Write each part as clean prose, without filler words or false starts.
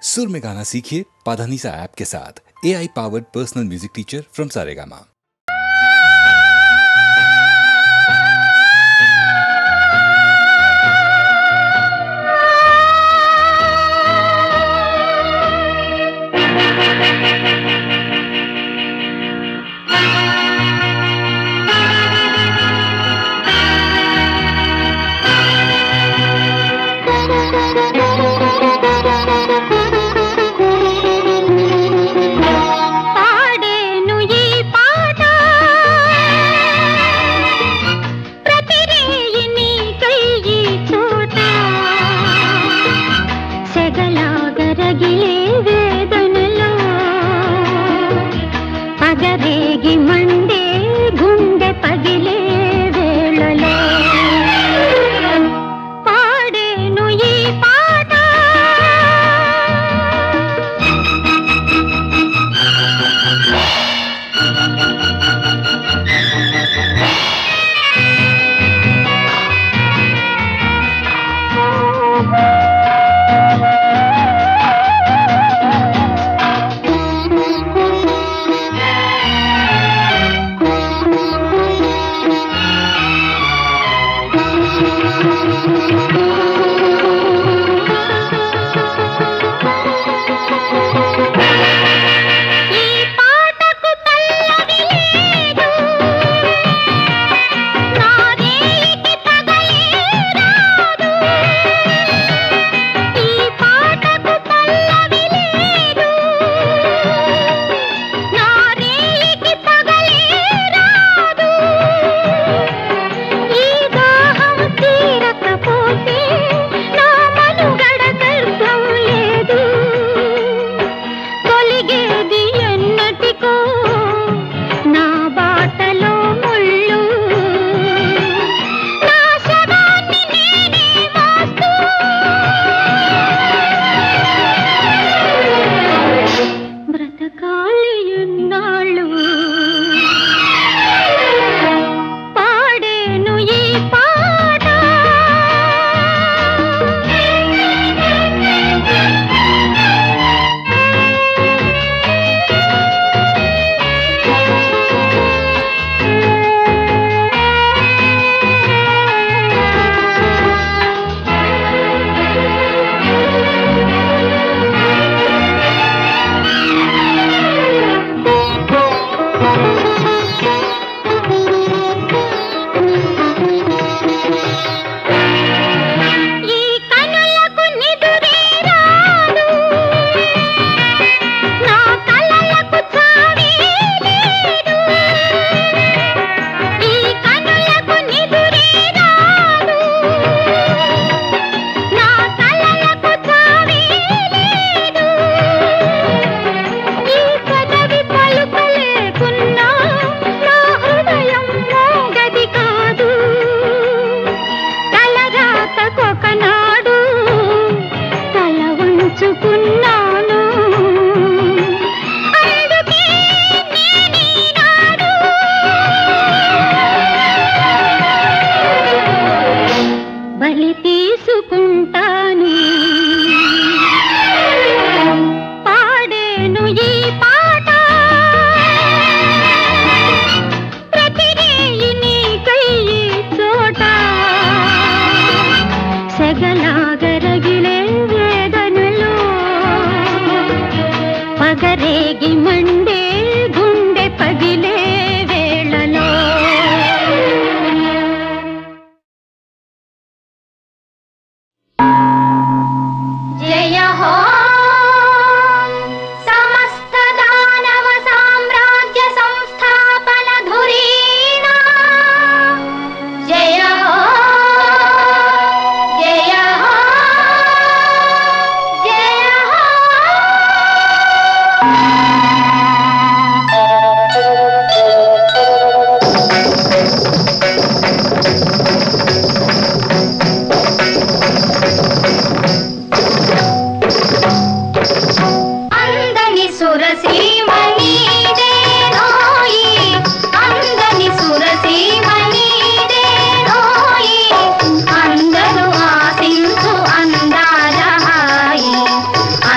सुर में गाना सीखिए पाधानीसा ऐप के साथ। AI powered personal music teacher from Saregama.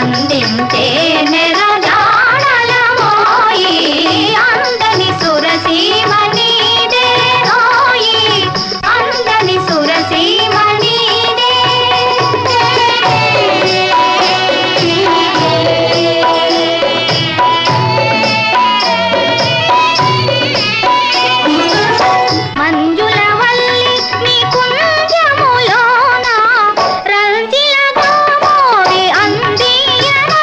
అందించే నెరజాడలమోయి అందని సురసీమ నీదే ఓయి అందని సురసీమ నీదే మంజుల వల్లి నీ కుంజములోన రంజిలగా మోడి అందియనా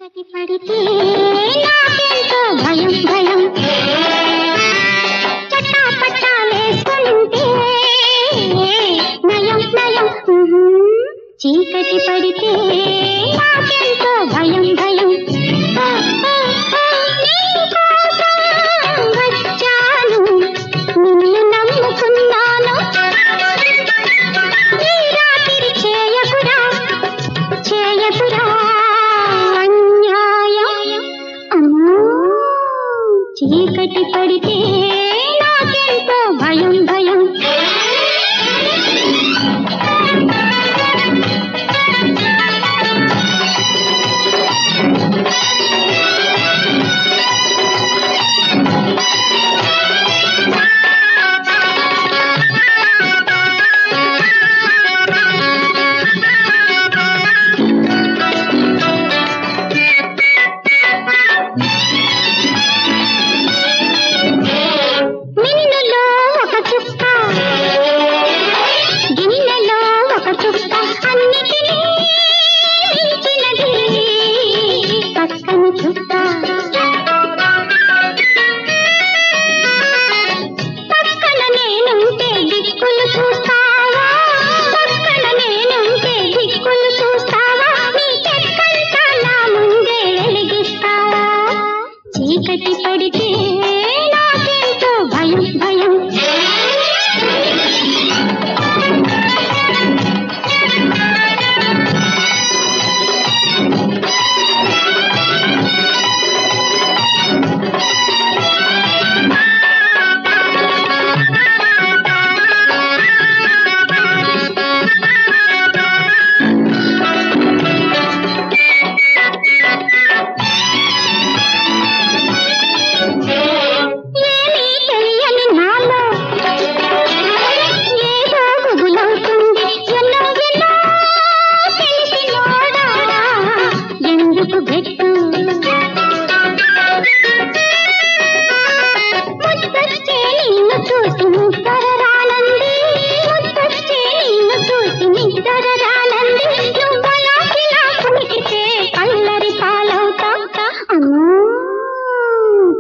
చీకటి పడితే నాకెంతో భయం భయం చట్టాపట్టాలేసుకుంటే నయం నయం చీకటి పడితే నాకెంతో భయం భయం వచ్చాను నిన్ను నమ్ముకున్నాను ఈ రాత్రి చేయకురా చేయకురా అన్యాయం అమ్మో చీకటి పడితే నాకెంతో భయం భయం చీకటి పడితే నాకెంతో భయం భయం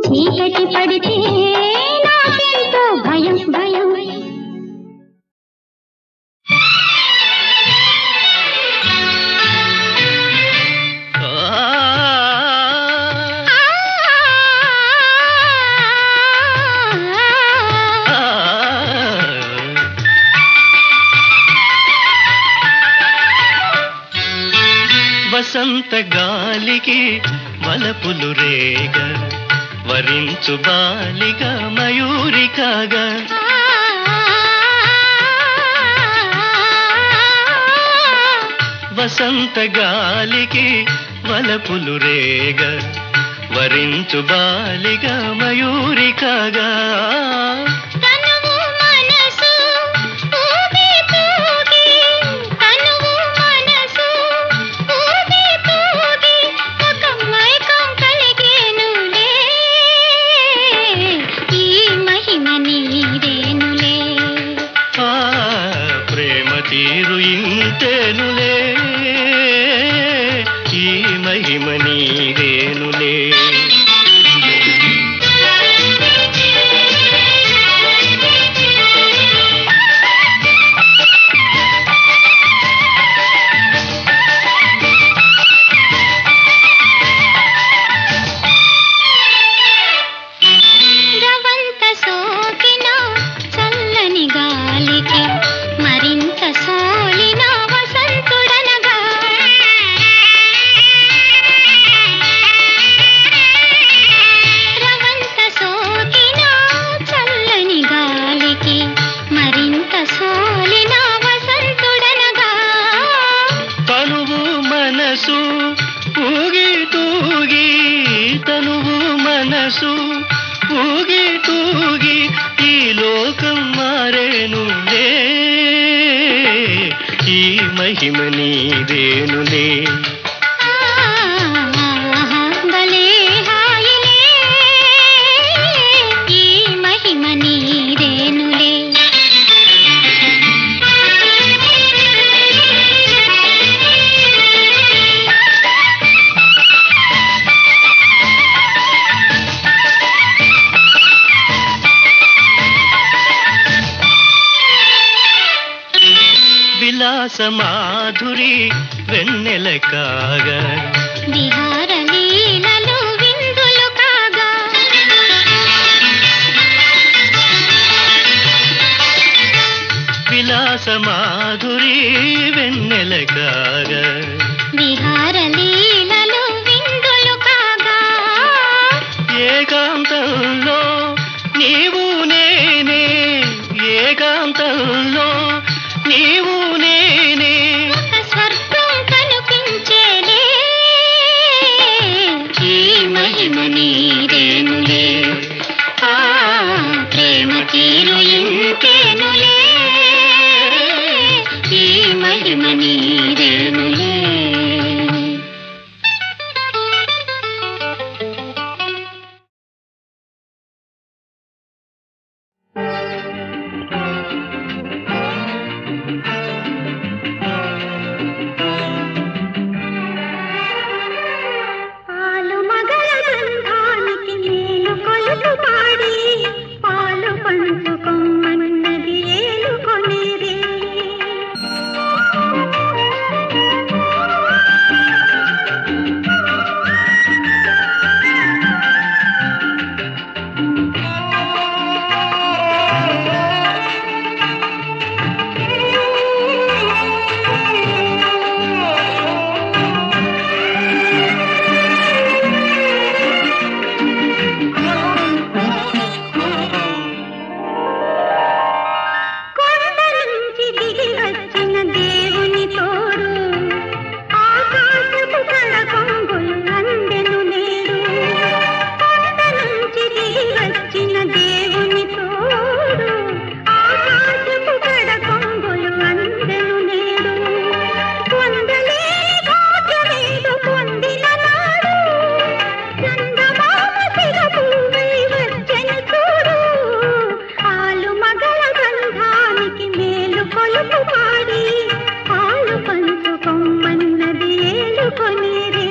చీకటి పడితే నాకెంతో భయం భయం వసంత గాలికి వలపులు రేగ వరించు బాలిగా మయూరికాగా వసంత గాలికి వలపులు రేగ వరించు బాలిగా మయూరికాగా తీరు ఇంతేనులే ఈ మహిమ నీదేనులే ఊగి తూగి ఈ లోకం మారేనులే ఈ మహిమ నీదేనులే భలే హాయిలే ఈ మహిమ నీదేనులే విలాస మాధురి వెన్నెల కాగా విహార లీలలు విందులు కాగా విలాస మాధురి వెన్నెల కాగా విహార లీలలు విందులు కాగా ఏకాంతంలో నీవు నేనే ఏకాంతంలో నీవు నేనే ఒక స్వర్గం కనిపించేలే ఈ మహిమ నీదేనులే ఆ ప్రేమ తీరు ఇంతేనులే ఈ మహిమ నీదేనులే పాలు మగల బంధానికి మేలు కొలుపు పాడి పాలు పంచుకొమ్మన్నది ఏలుకొనిరే కొండ నుంచి దిగి వచ్చిన దేవుని తోడు ఆకాశపు కళ కొంగులు అందెను నేడు కొండ నుంచి దిగి వచ్చిన దేవుని తోడు ఆకాశపు కళ కొంగులు అందెను నేడు పొందలేని భాగ్యమేదో పొందిన నాడు చందమామ సిగపువ్వై వచ్చెను చూడు ఆలు మగల బంధానికి మేలు కొలుపు పాడి పాలు పంచుకొమ్మన్నది ఏలుకొనిరే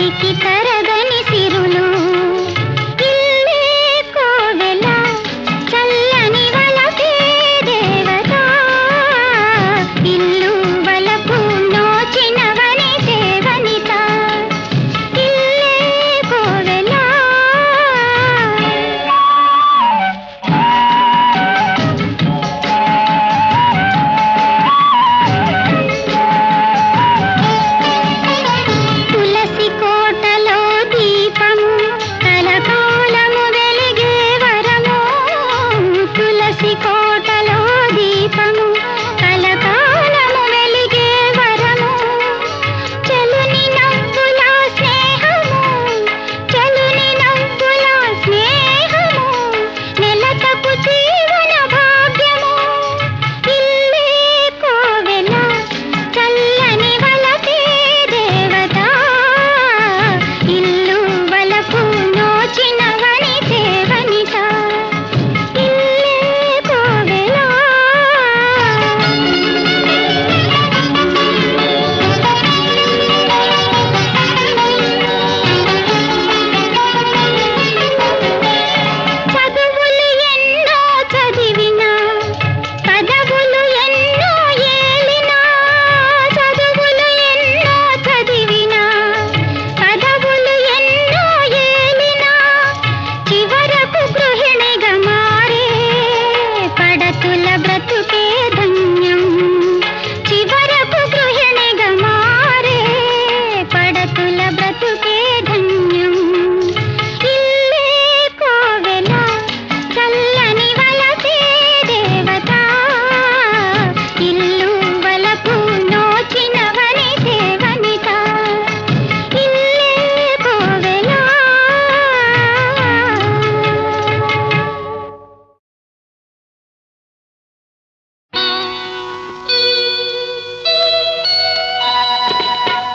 కంటికి తరగని సిరులు ఇల్లే కోవెల చల్లని వలపే దేవత ఇల్లు వలపు నోచినవని దేవనిత ఇల్లే కోవెల తులసి కోటలో దీపము కలకాలము వెలిగే వరము తులసి కోటలో దీపము కలకాలము వెలిగే వరము చెలుని నవ్వుల స్నేహము చెలుని నవ్వుల స్నేహము నెలతపు జీవన భాగ్యము ఇల్లే కోవెల చల్లని వలపే దేవత ఇల్లు వలపు నోచినవని దేవనిత ఇల్లే కోవెల చదువులు ఎన్నో చదివినా పదవులు ఎన్నో ఏలినా చదువులు ఎన్నో చదివినా పదవులు ఎన్నో ఏలినా చివరకు గృహిణిగా మారే పడతుల బ్రతుకే ధన్యం చివరకు గృహిణిగా మారే పడతుల బ్రతుకే ధన్యం ఇల్లే కోవెల చల్లని వలపే దేవత ఇల్లు వలపు నోచినవని దేవనిత ఇల్లే కోవెల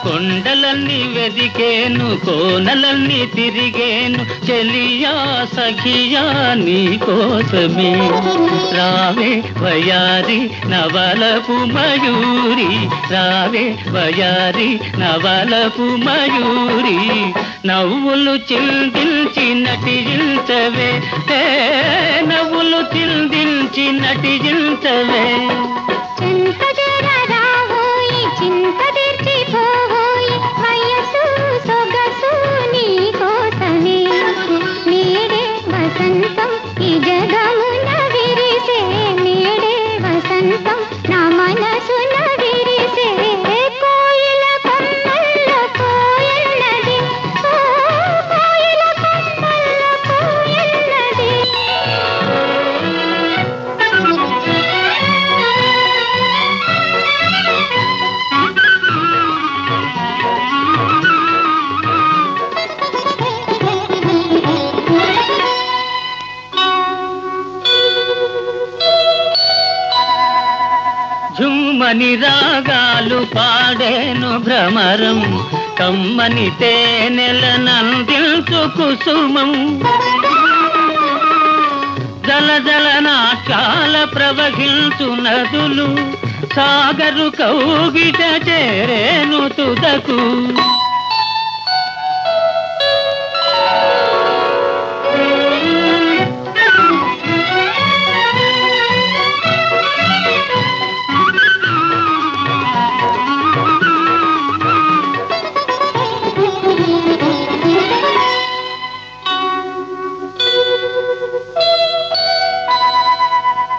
కొండలన్నీ వెదికేను కోనలన్నీ తిరిగేను చెలియా సఖియా నీ కోసమే రావే వయారి నవలపు మయూరి రావే వయారి నవలపు మయూరి నవ్వులు చిందించి నటించవే నవ్వులు చిందించి నటించవే చింతజర రావోయి చింత తీర్చిపోవోయి వయసు సొగసు నీ కోసమే నేడే వసంతం ఈ జగమున విరిసే నేడే వసంతం నా మనసున విరిసే కోయిల కొమ్మల్లో కోయన్నది ఓ కోయిల కొమ్మల్లో కోయన్నది ఝుమ్మని రాగాలు పాడేను భ్రమరం కమ్మని తేనెలనందించు కుసుమం జల జల నాట్యాల ప్రవహించు నదులు సాగరు కౌగిట చేరేను తుదకు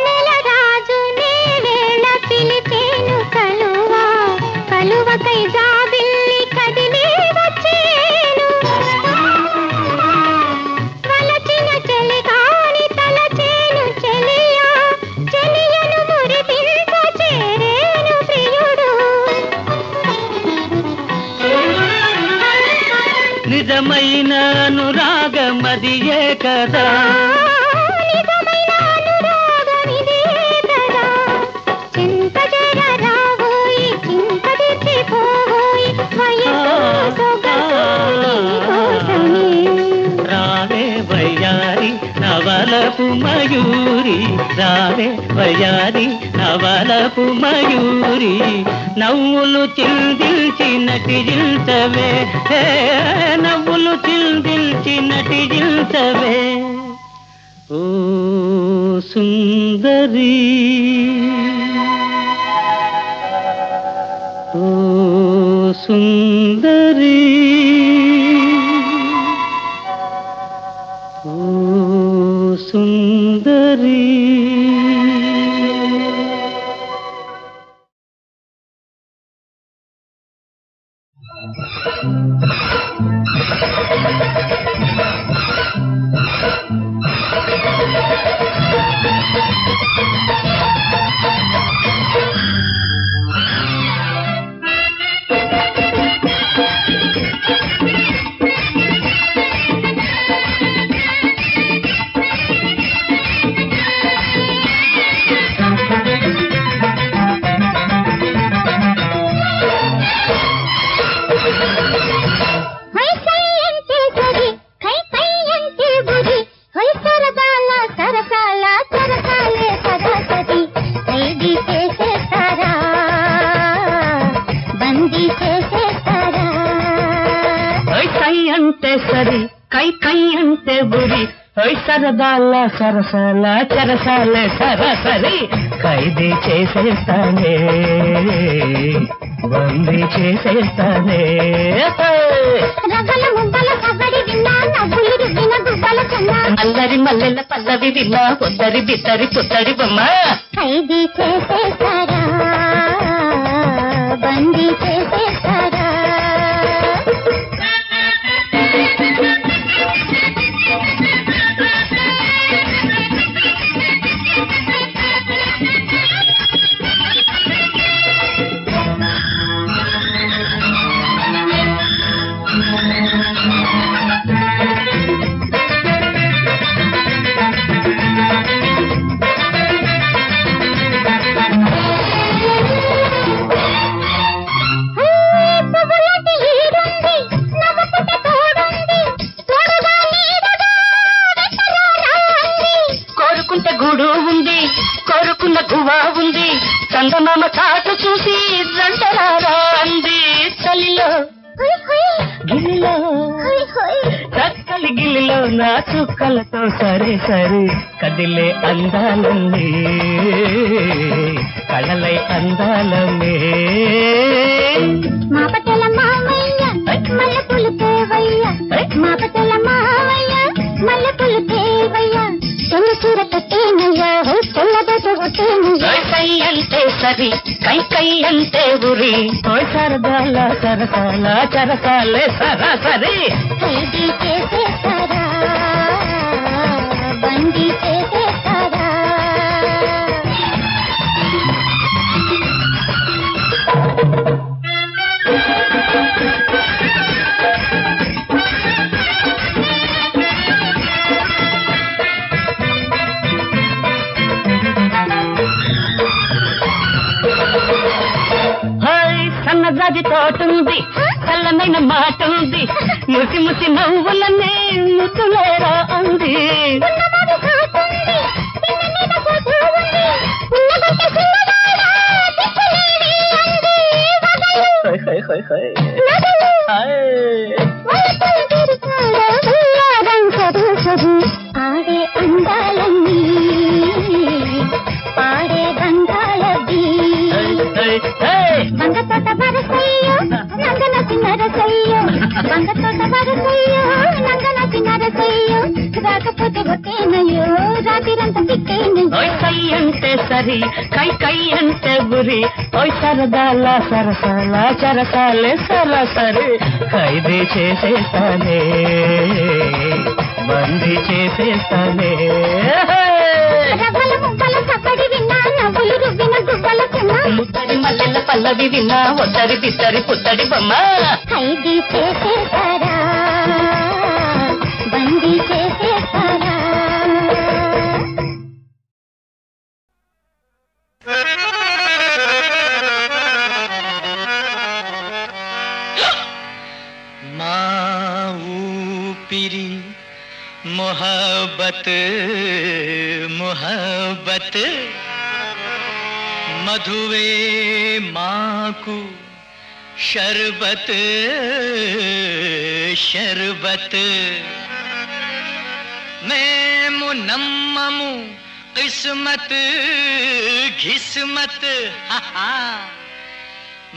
నెలరాజు నేవేళ పిలిపేను కలువా కలువకై జాబిల్లి కదిలి వచ్చేను వలచిన చెలిగాని తలచేను చెలియా చెలియను మురిపింప చేరేను ప్రియుడు నిజమైన అనురాగమదియే కదా నిజమైన అనురాగమిదే కదా చింతజర రావోయి చింత తీర్చిపోవోయి వయసు సొగసు నీ కోసమే రావే వయ్యారి నవల వలపు మయూరి రావే వయారి నవలపు మయూరి నవ్వులు చిందిల్చి నటిజిల్చవే నవ్వులు చిందిల్చి నటిజిల్చవే ఓ సుందరి ఓ సుందరి ఓ సుందరి సరదాల సరసాల చరసాల సరసరి ఖైదీ చేసేస్తానే బందీ చేసేస్తానే అల్లరి మల్లెల పల్లవి విన్నా పొద్దరి బిత్తరి పుత్తడి బొమ్మ ఖైదీ చేసేస్తారా బందీ చేసేస్తారా చందమామ చాటు చూసి రంటరారా అంది చలిలో గిలిలో చక్కలి గిలిలో నా చుక్కలతో సరే సరే కదిలే అందాలన్నీ కళలై అందాలమే మా పటల మావయ్య మల్లెపూలు తేవయ్య మా పటల మావయ్య మల్లెపూలు తేవయ్య తెల్ల చీర కట్టేనయ్యా తెల్ల బొట్టు కొట్టేనయ్యా కై అంటే సరి కై అంటే ఉరి సరదాల సరసాల చరసాలే సరాసరి ఖైదీ చేసేస్తారా బందీ చేసేస్తారా సన్నజాజి తోటుంది చల్లనైన మాట ఉంది ముసి ముసి నవ్వులనే ముద్దులేరా అంది ఆడే అందాలన్నీ పాడే బంధాలది బంగ తోట వరసయ్యో నంగన చిన్నరసయ్యో బంగ తోట వరసయ్యో నంగన చిన్నరసయ్యో రాకపోతే కొట్టేనయ్యో రాత్రిరంతా తిట్టేనయ్యో కై అంటే సరి కై అంటే బురి సరదాల సరసాల చరసాలే సరసరి ఖైదీ చేసేస్తానే బందీ చేసేస్తానే ముద్దరి మల్లెల పల్లవి విన్నా ఒద్దరి బిద్దరి పుత్తడి బొమ్మ ఖైదీ చేసేస్తారా బందీ చేసేస్తారా మా ఊపిరి मोहब्बत मोहब्बत मधुवे माकू शरबत शरबत मैं मुनम्ममु किस्मत घिस्मत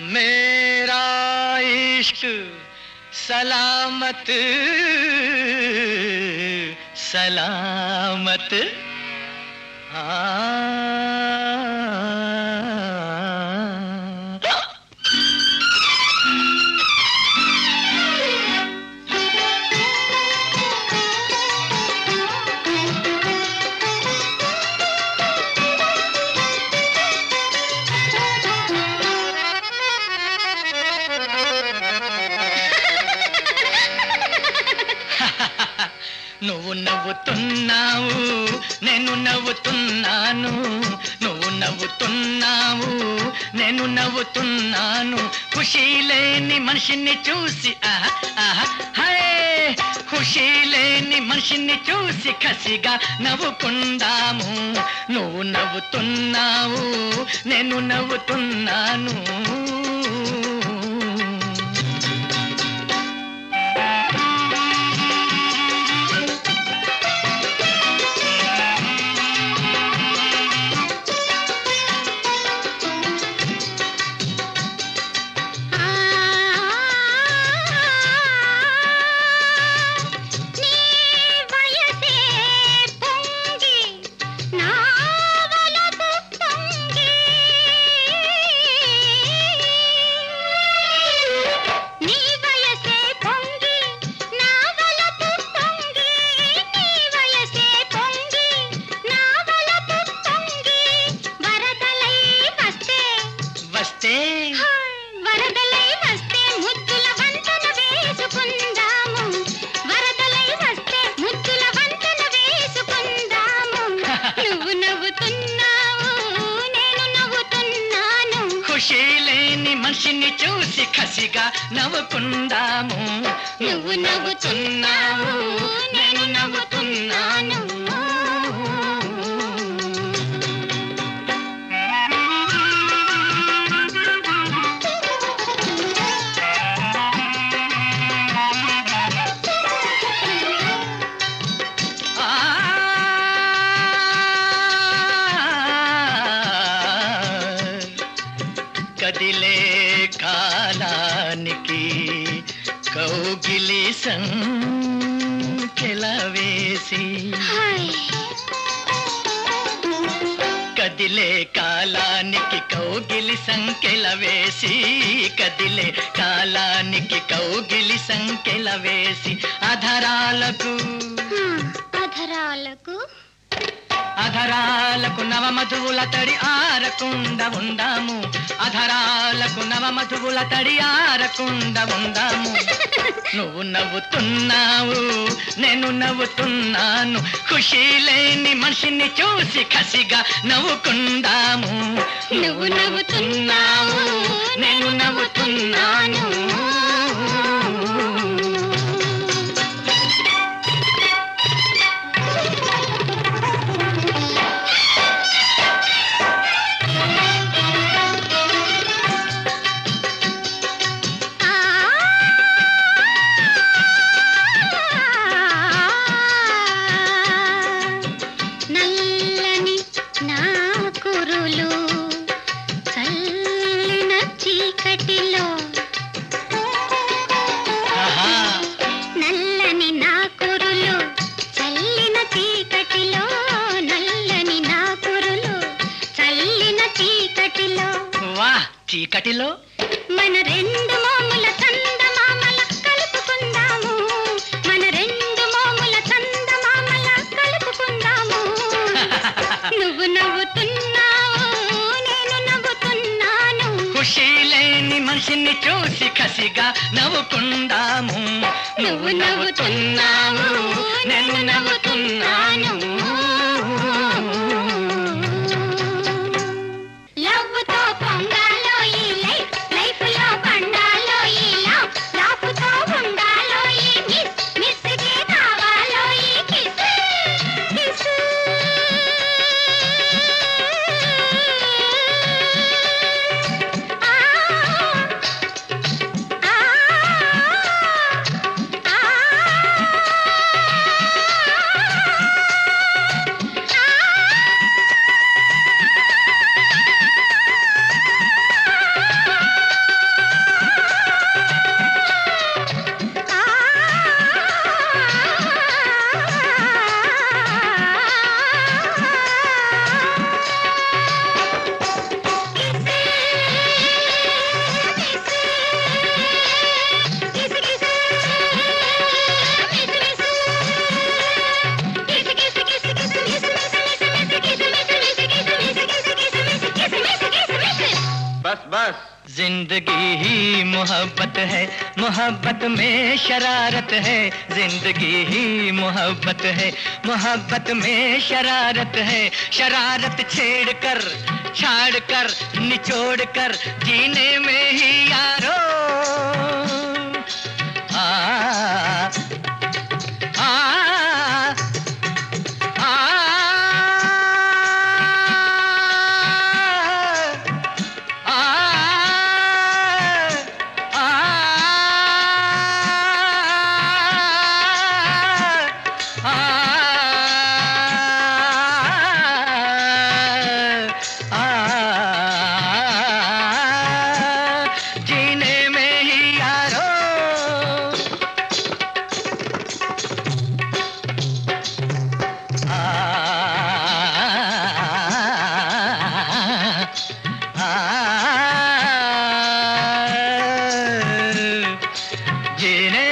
मेरा इश्क सलामत सलामत నువ్వు నవ్వుతున్నావు నేను నవ్వుతున్నాను నువ్వు నవ్వుతున్నావు నేను నవ్వుతున్నాను ఖుషీ లేని మనిషిని చూసి ఆహా ఆహా హే ఖుషీ లేని మనిషిని చూసి కసిగా నవ్వుకుందాము నువ్వు నవ్వుతున్నావు నేను నవ్వుతున్నాను మనిషిని చూసి కసిగా నవ్వుకుందాము నువ్వు నవ్వుతున్నావు నేను నవ్వుతున్నాను కదిలే కాలానికి కౌగిలి సంకెల వేసి కదిలే కాలానికి కౌగిలి సంకెల వేసి కదిలే కాలానికి కౌగిలి సంకెల వేసి అధరాలకు అధరాలకు అధరాలకు నవమధువుల తడి ఆరకుండా ఉందాము అధరాలకు నవమధువుల తడి ఆరకుండా ఉందాము నువ్వు నవ్వుతున్నావు నేను నవ్వుతున్నాను ఖుషీ లేని మనిషిని చూసి కసిగా నవ్వుకుందాము నువ్వు నవ్వుతున్నావు నేను నవ్వుతున్నాను చీకటిలో మన రెండు మోముల చందమామల కలుపుకుందాము మన రెండు మోముల చందమామల కలుపుకుందాము నువ్వు నవ్వుతున్నావు నేను నవ్వుతున్నాను ఖుషీ లేని మనిషిని చూసి కసిగా నవ్వుకుందాము నువ్వు నవ్వుతున్నావు నేను నవ్వుతున్నాను లవ్వుతో जिंदगी ही मोहब्बत है, मोहब्बत में शरारत है। जिंदगी ही मोहब्बत है, मोहब्बत में शरारत है। शरारत छेड़ कर छाड़ कर निचोड़ कर जीने में ही यारो आ आ जीने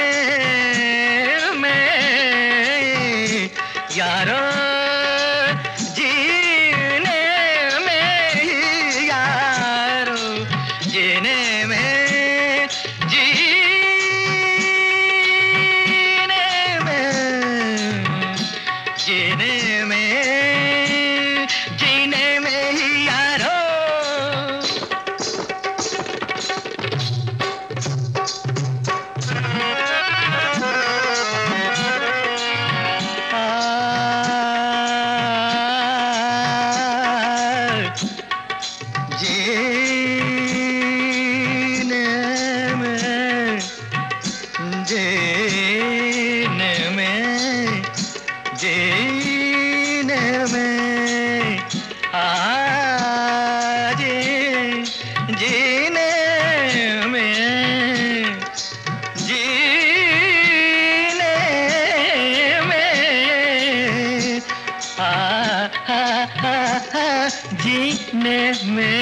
में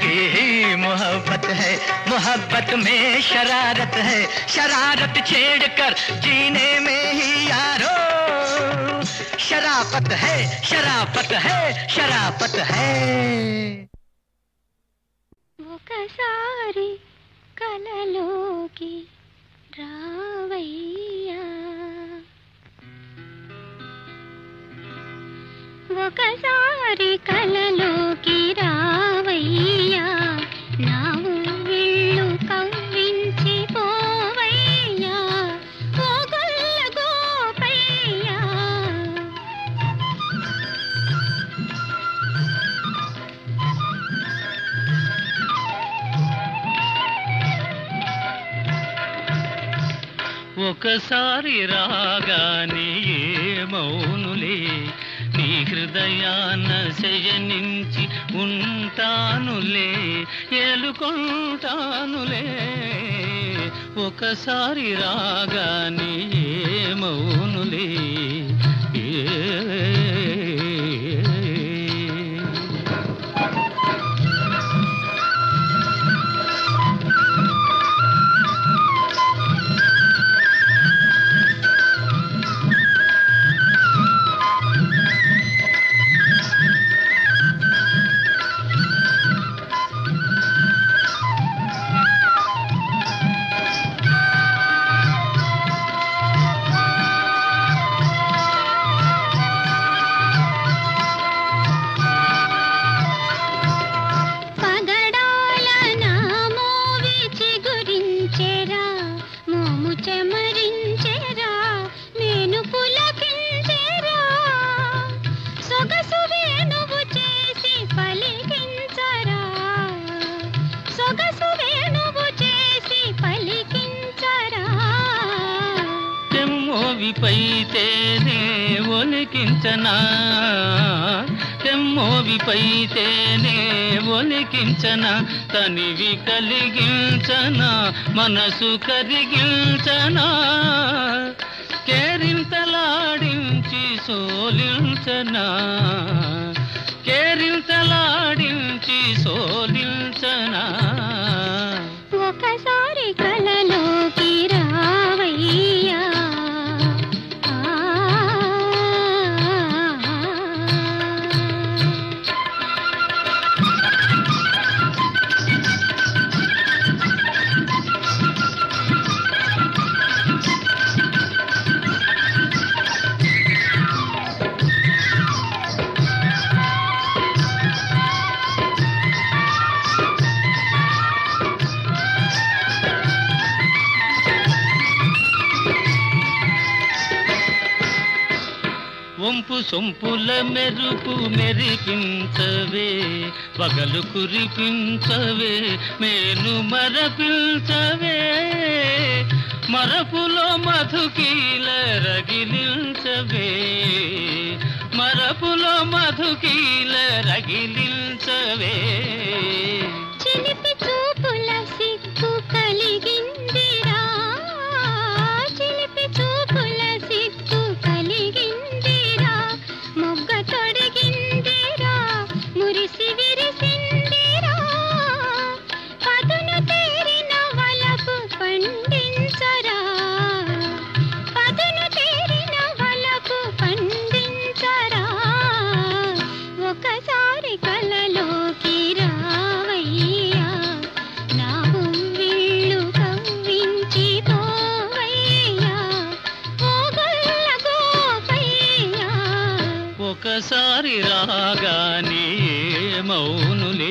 जी मोहब्बत है, मोहब्बत में शरारत है। शरारत छेड़ कर जीने में ही यारो शराफत है, शराफत है, शराफत है। ఒకసారి కలలోకి రావయ్యా, ఒకసారి కలలోకి రావయ్యా, నా ఊళ్ళు కవ్వించి పోవయ్యా, ఓ గొల్ల గోపయ్యా. ఒకసారి రాగానే ఏమౌనులే, నీ హృదయాన శయనించి ఉంటానులే, ఏలుకుంటానులే. ఒకసారి రాగానే ఏమౌనులే, పైతేనే ఒలికించనా, తెమ్మోవిపైతేనే ఒలికించనా, తనివి కలిగించనా, మనసు కరిగించనా, కేరింతలాడించి సోలించనా కేరింతలాడించి సోలించనా ఒకసారి కలలోకి రావయ్యా వంపు సొంపుల మెరుపు మెరిపించవే పగలు కురిపించవే మేను మరపించవే మరపులో మధుకీల రగిలించవే మరపులో మధుకీల రగిలించవే చిలిపి చూపుల సిగ్గు కలిగిందిరా చిలిపి చూపుల సిగ్గు కలిగిందిరా మొగ్గ తొడిగిందిరా మురిసి విరిసిందిరా పదును తేరిన వలపు పండించరా పదును తేరిన వలపు పండించరా ఒకసారి కలలోకి రావయ్యా నా ఉవ్విళ్ళు కవ్వించి పోవయ్యా ఓ గొల్ల గోపయ్యా ఒకసారి రాగానే మౌనులే